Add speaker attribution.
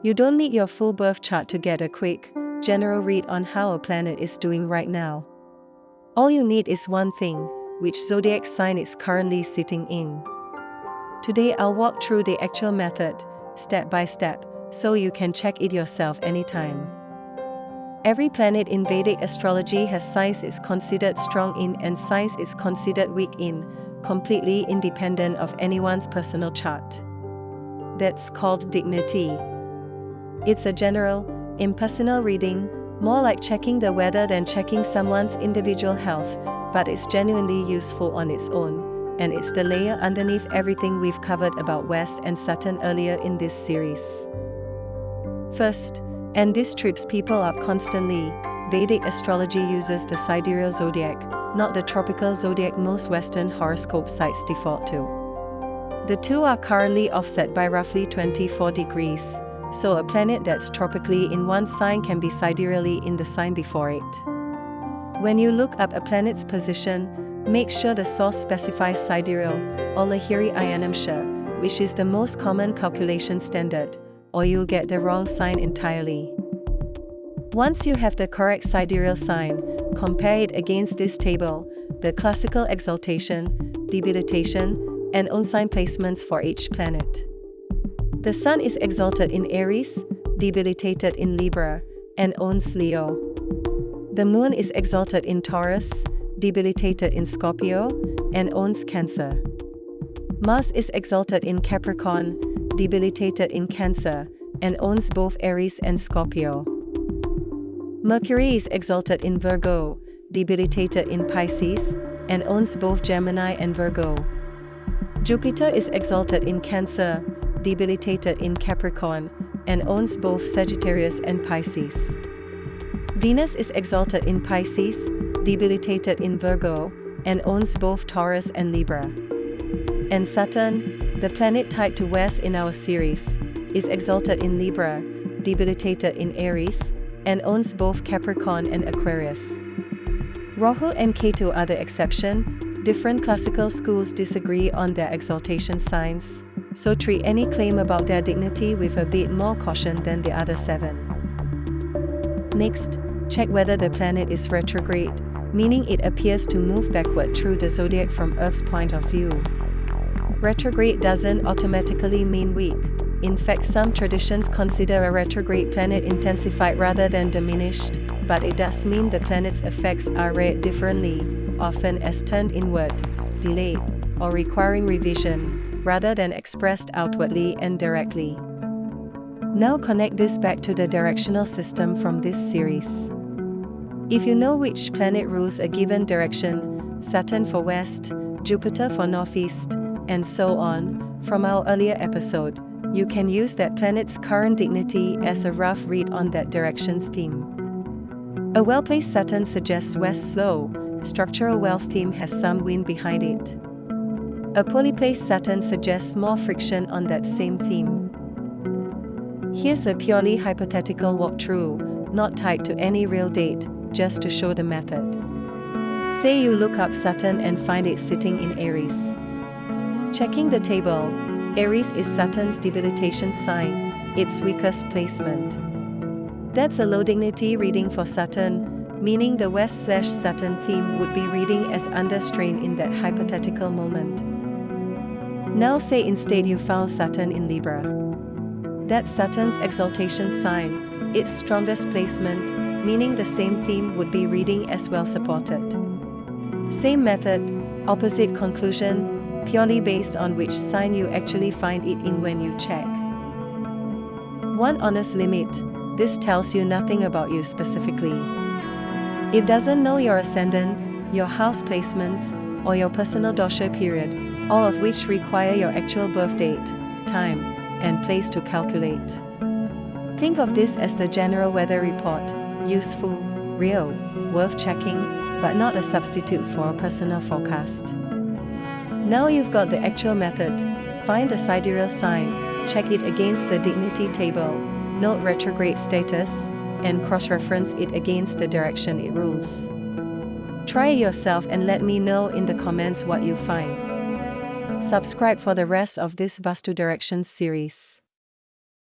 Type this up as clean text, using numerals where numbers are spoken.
Speaker 1: You don't need your full birth chart to get a quick, general read on how a planet is doing right now. All you need is one thing: which zodiac sign it's currently sitting in. Today I'll walk through the actual method, step by step, so you can check it yourself anytime. Every planet in Vedic astrology has signs it's considered strong in and signs it's considered weak in, completely independent of anyone's personal chart. That's called dignity. It's a general, impersonal reading, more like checking the weather than checking someone's individual health, but it's genuinely useful on its own, and it's the layer underneath everything we've covered about West and Saturn earlier in this series. First, and this trips people up constantly, Vedic astrology uses the sidereal zodiac, not the tropical zodiac most Western horoscope sites default to. The two are currently offset by roughly 24 degrees, so a planet that's tropically in one sign can be sidereally in the sign before it. When you look up a planet's position, make sure the source specifies sidereal, or Lahiri Ayanamsha, which is the most common calculation standard, or you'll get the wrong sign entirely. Once you have the correct sidereal sign, compare it against this table, the classical exaltation, debilitation, and own sign placements for each planet. The Sun is exalted in Aries, debilitated in Libra, and owns Leo. The Moon is exalted in Taurus, debilitated in Scorpio, and owns Cancer. Mars is exalted in Capricorn, debilitated in Cancer, and owns both Aries and Scorpio. Mercury is exalted in Virgo, debilitated in Pisces, and owns both Gemini and Virgo. Jupiter is exalted in Cancer, debilitated in Capricorn, and owns both Sagittarius and Pisces. Venus is exalted in Pisces, debilitated in Virgo, and owns both Taurus and Libra. And Saturn, the planet tied to West in our series, is exalted in Libra, debilitated in Aries, and owns both Capricorn and Aquarius. Rahu and Ketu are the exception. Different classical schools disagree on their exaltation signs, so treat any claim about their dignity with a bit more caution than the other 7. Next, check whether the planet is retrograde, meaning it appears to move backward through the zodiac from Earth's point of view. Retrograde doesn't automatically mean weak. In fact, some traditions consider a retrograde planet intensified rather than diminished, but it does mean the planet's effects are read differently, often as turned inward, delayed, or requiring revision, rather than expressed outwardly and directly. Now connect this back to the directional system from this series. If you know which planet rules a given direction, Saturn for West, Jupiter for Northeast, and so on, from our earlier episode, you can use that planet's current dignity as a rough read on that direction's theme. A well-placed Saturn suggests West's slow, structural wealth theme has some wind behind it. A poorly placed Saturn suggests more friction on that same theme. Here's a purely hypothetical walkthrough, not tied to any real date, just to show the method. Say you look up Saturn and find it sitting in Aries. Checking the table, Aries is Saturn's debilitation sign, its weakest placement. That's a low dignity reading for Saturn, meaning the West/Saturn theme would be reading as under strain in that hypothetical moment. Now say instead you found Saturn in Libra. That's Saturn's exaltation sign, its strongest placement, meaning the same theme would be reading as well supported. Same method, opposite conclusion, purely based on which sign you actually find it in when you check. One honest limit, this tells you nothing about you specifically. It doesn't know your ascendant, your house placements, or your personal dosha period, all of which require your actual birth date, time, and place to calculate. Think of this as the general weather report, useful, real, worth checking, but not a substitute for a personal forecast. Now you've got the actual method. Find a sidereal sign, check it against the dignity table, note retrograde status, and cross-reference it against the direction it rules. Try it yourself and let me know in the comments what you find. Subscribe for the rest of this Vastu Directions series.